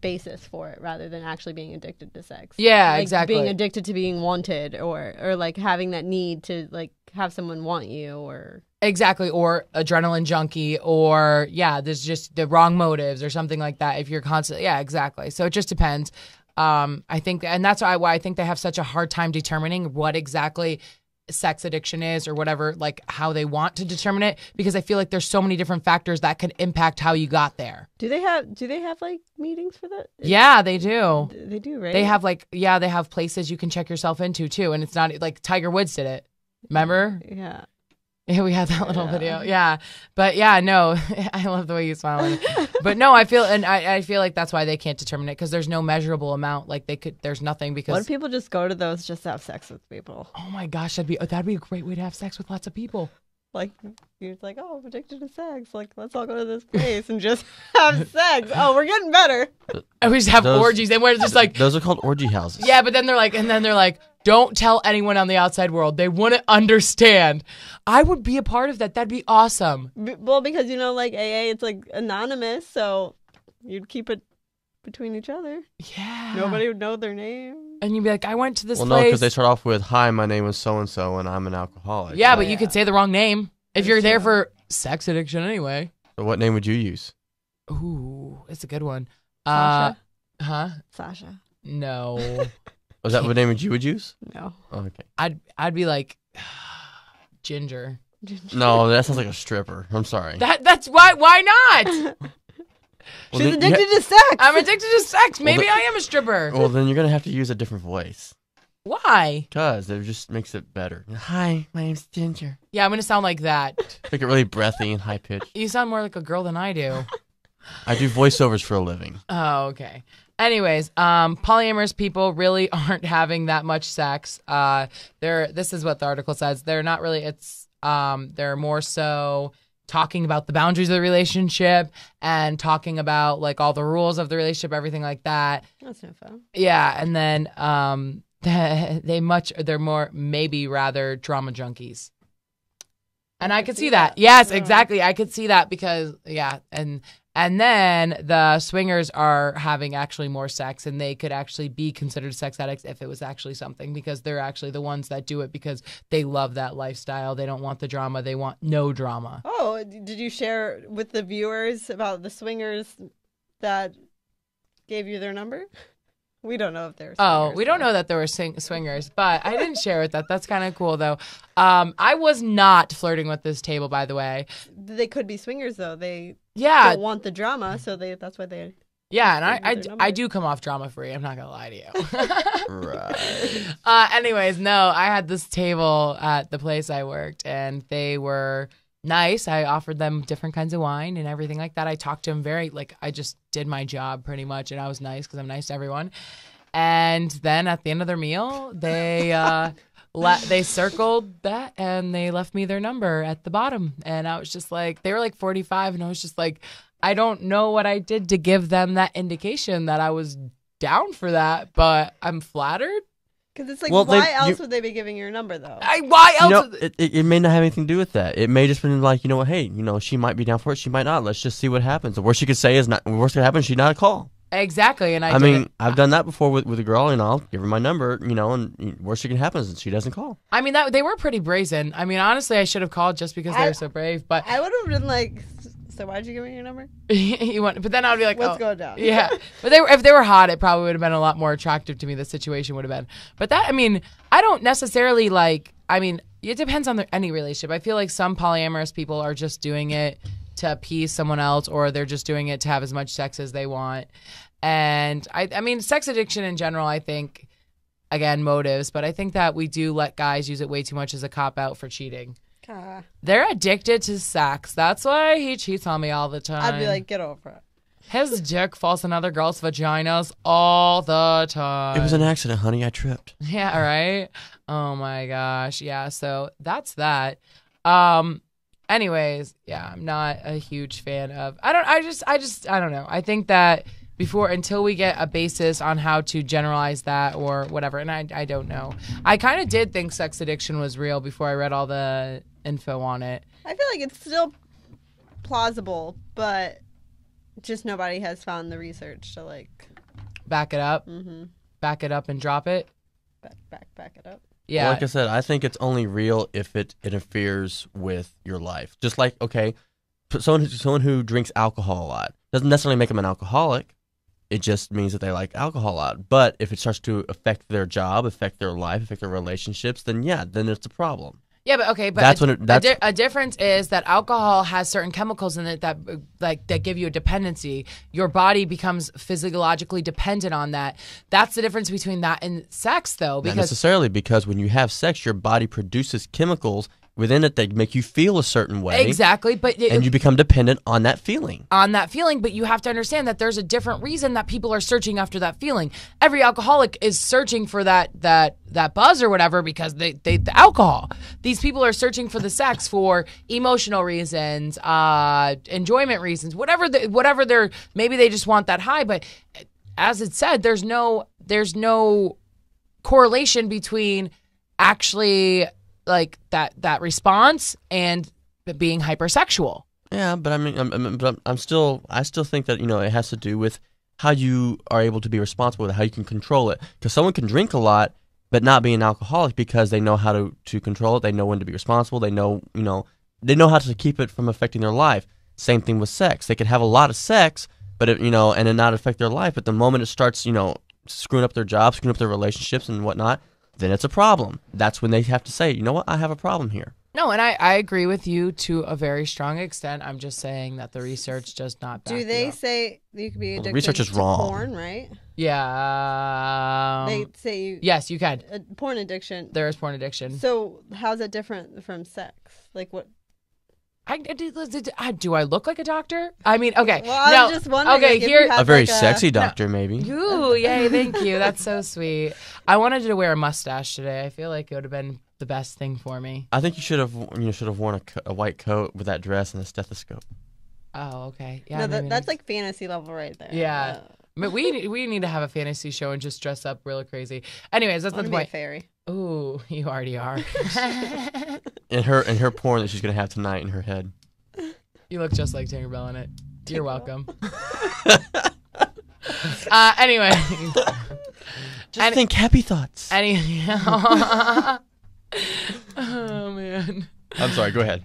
basis for it rather than actually being addicted to sex. Yeah, like exactly. Being addicted to being wanted or like having that need to like have someone want you or. Exactly, or adrenaline junkie, or there's just the wrong motives or something like that. If you're constantly, exactly. So it just depends. I think, and that's why I think they have such a hard time determining what exactly sex addiction is or whatever, like how they want to determine it, because I feel like there's so many different factors that could impact how you got there. Do they have like meetings for that? Yeah, they do. They do, right? They have they have places you can check yourself into too, and it's not like Tiger Woods did it. Remember? Yeah. Yeah, we had that little video. Yeah. But no, I love the way you smile. But no, I feel like that's why they can't determine it, because there's no measurable amount. Like there's nothing, because. What if people just go to those just to have sex with people? Oh my gosh, that'd be a great way to have sex with lots of people. Like, you're like, oh, I'm addicted to sex. Like, let's all go to this place and just have sex. Oh, we're getting better. And we just have orgies, and we're just like. Those are called orgy houses. Yeah, but then they're like, don't tell anyone on the outside world. They wouldn't understand. I would be a part of that. That'd be awesome. Well, because, like AA, it's like anonymous. So you'd keep it between each other. Yeah. Nobody would know their name. And you'd be like, I went to this place. Well, no, because they start off with, hi, my name is so-and-so, and I'm an alcoholic. Yeah, but you could say the wrong name if you're there for sex addiction anyway. So what name would you use? Ooh, it's a good one. Sasha? Huh? Sasha. No. Was that what name you would use? No. Oh, okay. I'd be like Ginger. No, that sounds like a stripper. I'm sorry. That's why not? Well, She's then addicted to sex. I'm addicted to sex. Maybe I am a stripper. Well, then you're going to have to use a different voice. Why? Because it just makes it better. Hi, my name's Ginger. Yeah, I'm going to sound like that. Make it really breathy and high-pitched. You sound more like a girl than I do. I do voiceovers for a living. Oh, okay. Anyways, polyamorous people really aren't having that much sex. This is what the article says. They're not really, they're more so talking about the boundaries of the relationship and talking about like all the rules of the relationship, everything like that. That's no fun. Yeah. And then, they're more, maybe rather drama junkies. And I could see that. Yes, exactly. I could see that because, and then the swingers are having actually more sex, and they could actually be considered sex addicts if it was actually something, because they're actually the ones that do it because they love that lifestyle. They don't want the drama. They want no drama. Oh, did you share with the viewers about the swingers that gave you their number? We don't know if they're swingers. Oh, we don't know that there were swingers, but I didn't share with that. That's kind of cool, though. I was not flirting with this table, by the way. They could be swingers, though. They Yeah. don't want the drama, so that's why they... Yeah, and Give me their number. I do come off drama free. I'm not gonna lie to you. Right. Anyways, no, I had this table at the place I worked, and they were nice. I offered them different kinds of wine and everything like that. I talked to them I just did my job pretty much, and I was nice because I'm nice to everyone. And then at the end of their meal, they they circled that and they left me their number at the bottom. And I was just like, they were like 45, and I was just like, I don't know what I did to give them that indication that I was down for that, but I'm flattered. Because it's like, Well, why else would they be giving your number though? Why else? You know, it may not have anything to do with that. It may just been like, you know what, hey, you know, she might be down for it, she might not. Let's just see what happens. The worst she could say is not. The worst could happen, she'd not call. Exactly, and I mean, I've done that before with a girl, and I'll give her my number, you know, and worst that can happen is she doesn't call. I mean, they were pretty brazen. I mean, honestly, I should have called just because they were so brave. But I would have been like, so why'd you give me your number? but then I'd be like, What's oh, going down? Yeah, but if they were hot, it probably would have been a lot more attractive to me. The situation would have been. But that, I mean, I don't necessarily like. I mean, it depends on any relationship. I feel like some polyamorous people are just doing it to appease someone else, or they're just doing it to have as much sex as they want. And I mean, sex addiction in general, I think, again, motives, but I think that we do let guys use it way too much as a cop out for cheating. They're addicted to sex. That's why he cheats on me all the time. I'd be like, get over it. His dick falls in other girls' vaginas all the time. It was an accident, honey. I tripped. Yeah, right? Oh my gosh. Yeah, so that's that. Anyways, yeah, I'm not a huge fan of I don't know. I think that until we get a basis on how to generalize that or whatever, and I don't know. I kind of did think sex addiction was real before I read all the info on it. I feel like it's still plausible, but just nobody has found the research to like Back it up. mm-hmm. Back it up and drop it. back it up. Yeah. Well, like I said, I think it's only real if it interferes with your life. Just like, okay, someone who drinks alcohol a lot doesn't necessarily make them an alcoholic. It just means that they like alcohol a lot. But if it starts to affect their job, affect their life, affect their relationships, then yeah, then it's a problem. Yeah, but okay, but That's when a difference is that alcohol has certain chemicals in it that give you a dependency. Your body becomes physiologically dependent on that. That's the difference between that and sex, though. Not necessarily, because when you have sex, your body produces chemicals within it that make you feel a certain way. Exactly, and you become dependent on that feeling. But you have to understand that there's a different reason that people are searching after that feeling. Every alcoholic is searching for that buzz or whatever because the alcohol. These people are searching for the sex for emotional reasons, enjoyment reasons, whatever they're, maybe they just want that high. But as it said, there's no correlation between actually like that response and being hypersexual. Yeah, but I mean, I still think that, you know, it has to do with how you are able to be responsible with it, how you can control it. Because someone can drink a lot but not be an alcoholic because they know how to control it. They know when to be responsible. They know how to keep it from affecting their life. Same thing with sex. They could have a lot of sex, but and it not affect their life. But the moment it starts, screwing up their jobs, screwing up their relationships and whatnot, then it's a problem. That's when they have to say, you know what, I have a problem here. No, and I agree with you to a very strong extent. I'm just saying that the research does not back Do they it up. say you could be addicted the research is to wrong. porn, right? Yeah. They say yes, you can. Porn addiction. There is porn addiction. So how's it different from sex? Like what? Do I look like a doctor? I mean, okay. Well, I was just wondering. Okay, like, if here you had A very like sexy doctor, maybe. Ooh, yay! Thank you. That's so sweet. I wanted to wear a mustache today. I feel like it would have been the best thing for me. I think you should have worn a white coat with that dress and a stethoscope. Oh, okay. Yeah. No, maybe that's like fantasy level right there. Yeah. But we need to have a fantasy show and just dress up real crazy. Anyways, that's I not want the to be a point. fairy. Ooh, you already are. In her porn that she's gonna have tonight in her head. You look just like Tinkerbell in it. You're welcome. Anyway. Just think happy thoughts. Oh man. I'm sorry, go ahead.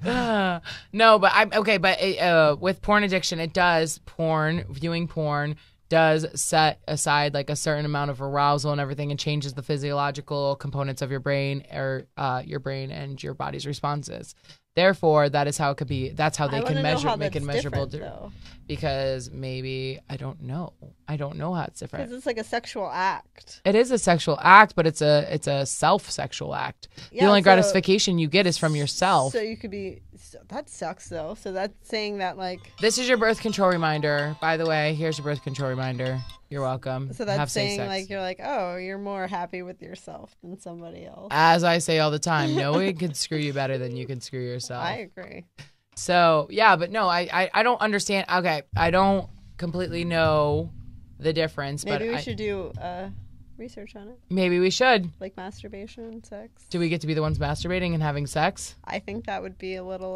No, but I'm okay. But with porn addiction, viewing porn does set aside like a certain amount of arousal and everything, and changes the physiological components of your brain or your brain and your body's responses. Therefore, that is how it could be. That's how they can measure, make it measurable. Because maybe I don't know how it's different. Because it's like a sexual act. It is a sexual act, but it's a self-sexual act. Yeah, the only so- gratification you get is from yourself. So you could be. That sucks though. So that's saying that like. This is your birth control reminder. By the way, here's your birth control reminder. You're welcome. So that's Have safe saying sex. like you're like, oh, you're more happy with yourself than somebody else. As I say all the time, no one can screw you better than you can screw yourself. I agree. So yeah, but no, I don't understand. Okay, I don't completely know the difference. Maybe but we should do research on it, maybe we should. like masturbation and sex. Do we get to be the ones masturbating and having sex? I think that would be a little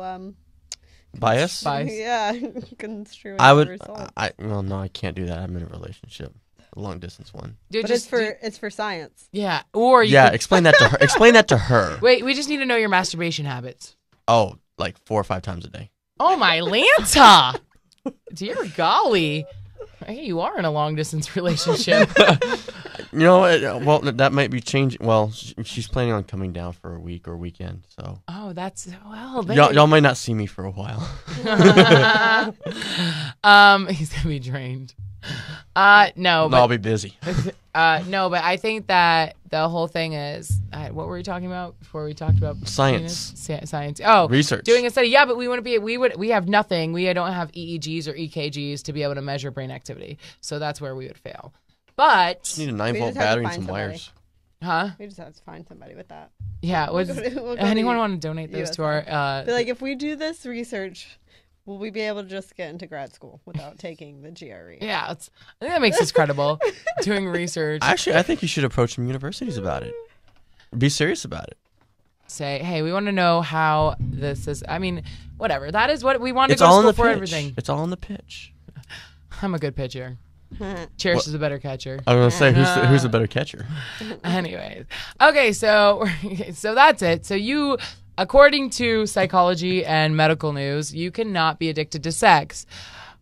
Bias? Bias. yeah, construing I the would. result. Well, no, I can't do that. I'm in a relationship, a long distance one. Dude, But it's for science. yeah. Or you Yeah, could- explain that to her. Explain that to her. Wait, we just need to know your masturbation habits. Oh, like 4 or 5 times a day. Oh my Lanta! Dear golly. Hey, you are in a long distance relationship. You know, well, that might be changing. Well, she's planning on coming down for a week or weekend, so Oh, that's y'all might not see me for a while. He's gonna be drained. No, No, I'll but be busy. no, but I think that the whole thing is what were we talking about before we talked about Science. Science. Oh, Research. doing a study. Yeah, but we have nothing. We don't have EEGs or EKGs to be able to measure brain activity. So that's where we would fail. But Just need a We 9-volt just have to battery and find some somebody. wires. huh? We just have to find somebody with that. Yeah. We'll go to Anyone want to donate those to our But like, if we do this research, will we be able to just get into grad school without taking the GRE? Yeah, I think that makes us credible doing research. Actually, I think you should approach some universities about it. Be serious about it. Say, hey, we want to know how this is. I mean, whatever. That is what we want to It's go to all in school the for. pitch. Everything. It's all in the pitch. I'm a good pitcher. Cherish is a better catcher. I was gonna say who's the better catcher. Anyways, okay, so that's it. So you, according to psychology and medical news, you cannot be addicted to sex.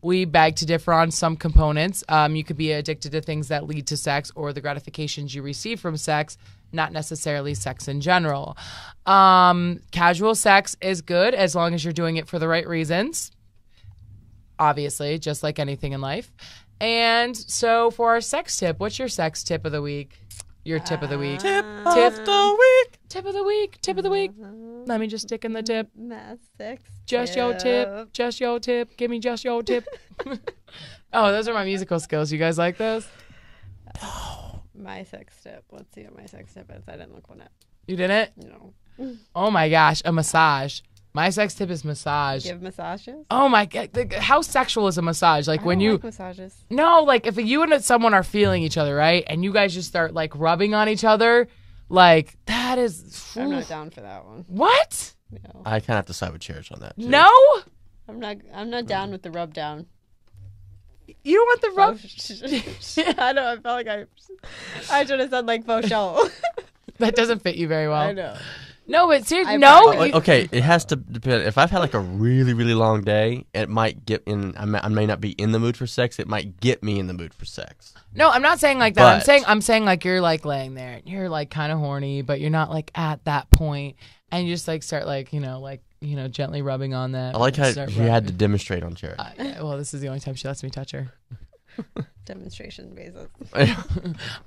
We beg to differ on some components. You could be addicted to things that lead to sex or the gratifications you receive from sex, not necessarily sex in general. Casual sex is good as long as you're doing it for the right reasons. Obviously, just like anything in life. And so for our sex tip, what's your sex tip of the week? Your tip of the week. Tip of the week. Tip of the week. Tip of the week. Let me just stick in the tip. Math sex. Just your tip. Just your tip. Give me just your tip. Oh, those are my musical skills. You guys like those? My sex tip. Let's see what my sex tip is. I didn't look one up. You didn't? No. Oh my gosh, a massage. My sex tip is massage. Give massages. Oh my god, how sexual is a massage? Like I when don't you like massages. No, like if you and someone are feeling each other, right? And you guys just start like rubbing on each other, like that is I'm not down for that one. What? No. I kind of have to side with Cherish on that. Too. No? I'm not down with the rub down. You don't want the rub? I know. I felt like I should have said like faux show. That doesn't fit you very well. I know. No, but seriously, I no. probably- Okay, it has to depend. If I've had like a really, really long day, it might get in. I may not be in the mood for sex. It might get me in the mood for sex. No, I'm not saying like that. But- I'm saying like you're like laying there and you're like kind of horny, but you're not like at that point, and you just like start like gently rubbing on that. I like how Start you had rubbing. to demonstrate on Cherish. Yeah, well, this is the only time she lets me touch her. Demonstration basis.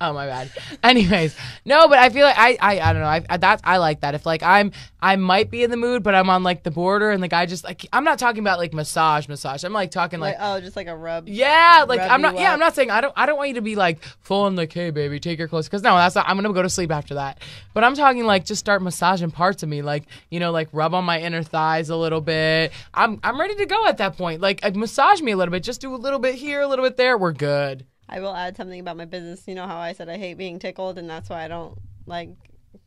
Oh my bad. Anyways, no, but I feel like I don't know. I like that. If like I might be in the mood, but I'm on like the border, and the guy just like I'm not talking about like massage. I'm like talking like Just like a rub. yeah, like rub I'm not. you Yeah, up. I'm not saying I don't want you to be like full on like, hey baby, take your clothes, because no, that's not. I'm gonna go to sleep after that. But I'm talking like just start massaging parts of me, like like rub on my inner thighs a little bit. I'm ready to go at that point. Like massage me a little bit, just do a little bit here, a little bit there. We're good. I will add something about my business. You know how I said I hate being tickled, and that's why I don't like,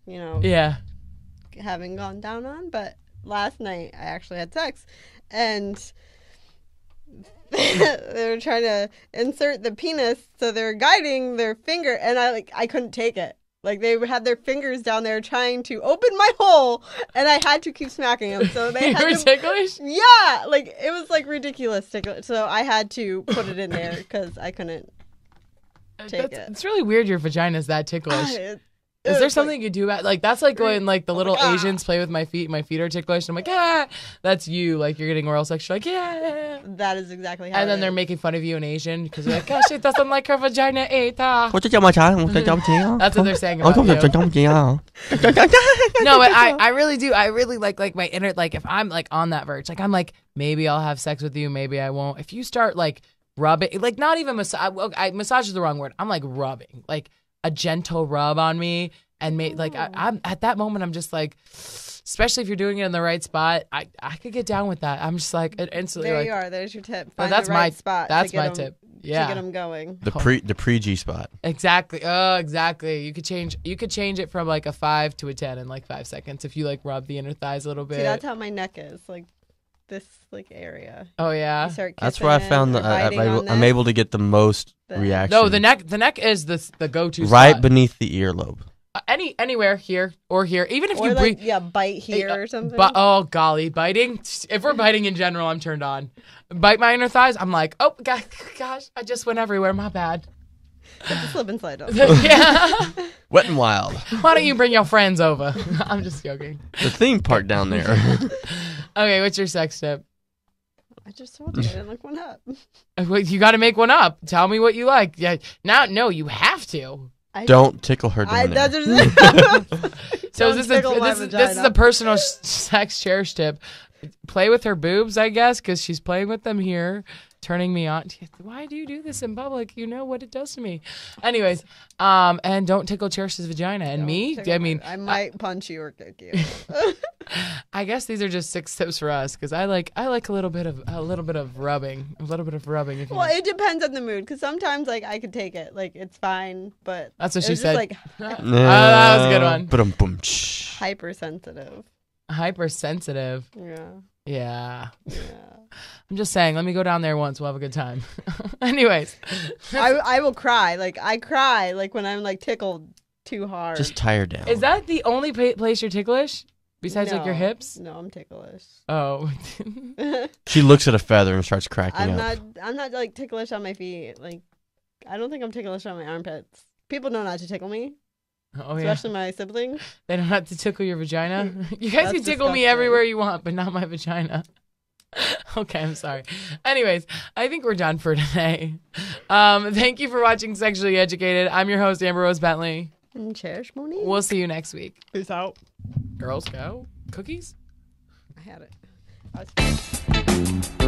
Yeah. having gone down on. But last night I actually had sex, and they were trying to insert the penis, so they were guiding their finger, and I couldn't take it. Like they had their fingers down there trying to open my hole, and I had to keep smacking them. So they You had were to, ticklish? yeah, like it was like ridiculous ticklish. So I had to put it in there because I couldn't take it. It's really weird your vagina's that ticklish. Is It's there like- something you do about like that's like when like the little ah. Asians play with my feet are ticklish and I'm like, yeah, that's you. Like you're getting oral sex. You're like, yeah. That is exactly how. And then it they're is. making fun of you in Asian because they're like, gosh, it doesn't like her vagina ate. That's what they're saying about you. No, but I really do. I really like my inner, like if I'm like on that verge, like I'm like, maybe I'll have sex with you, maybe I won't. If you start like rubbing, like not even massage, massage is the wrong word. I'm like rubbing, like a gentle rub on me. And like I'm at that moment, I'm just like, especially if you're doing it in the right spot, I could get down with that. I'm just like instantly There like, you are. There's your tip. oh, Find that's the right my spot. that's to get my 'em- tip. To Yeah, get them going. the pre-G spot. exactly. Oh, exactly. You could change it from like a 5 to a 10 in like 5 seconds if you like rub the inner thighs a little bit. See, that's how my neck is. Like this, like area. Oh yeah. You start That's where I kissing found or biting on I'm this. able to get the most The- reaction. No, the neck is the go-to right spot. beneath the earlobe. Anywhere here or here, even if Or you like breathe. bite here or something. But oh golly, biting! If we're biting in general, I'm turned on. Bite my inner thighs, I'm like, oh gosh, I just went everywhere. My bad. Get the slip and slide off. Yeah. Wet and wild. Why don't you bring your friends over? I'm just joking. The theme park down there. Okay, what's your sex tip? I just told you I didn't look one up. Well, you got to make one up. Tell me what you like. Yeah. Now, no, you have to. Don't tickle her down there. So Don't tickle my this is vagina. a personal sex cherish tip. Play with her boobs, I guess, because she's playing with them here, turning me on. Why do you do this in public? You know what it does to me. Anyways, and don't tickle Cherish's vagina. And me, I mean, I might punch you or kick you. I guess these are just 6 tips for us because I like a little bit of rubbing, If you Well, it depends on the mood because sometimes like I could take it, like it's fine, but That's what it she was said. Just, like that was a good one. Boom. hypersensitive. Hypersensitive. Yeah, Yeah. yeah. I'm just saying, let me go down there once. We'll have a good time. Anyways. I will cry. Like I cry like when I'm like tickled too hard. Just tie her down. Is that the only place you're ticklish? Besides like your No. hips? No, I'm ticklish. Oh. She looks at a feather and starts cracking I'm up. not like ticklish on my feet. Like I don't think I'm ticklish on my armpits. People know not to tickle me, Oh yeah. especially my siblings. They don't have to tickle your vagina. You guys That's can tickle me disgusting. everywhere you want, but not my vagina. Okay, I'm sorry. Anyways, I think we're done for today. Thank you for watching Sexually Educated. I'm your host, Amber Rose Bentley. And cherish Monique. We'll see you next week. Peace out. Girls go. Cookies? I had it. I was-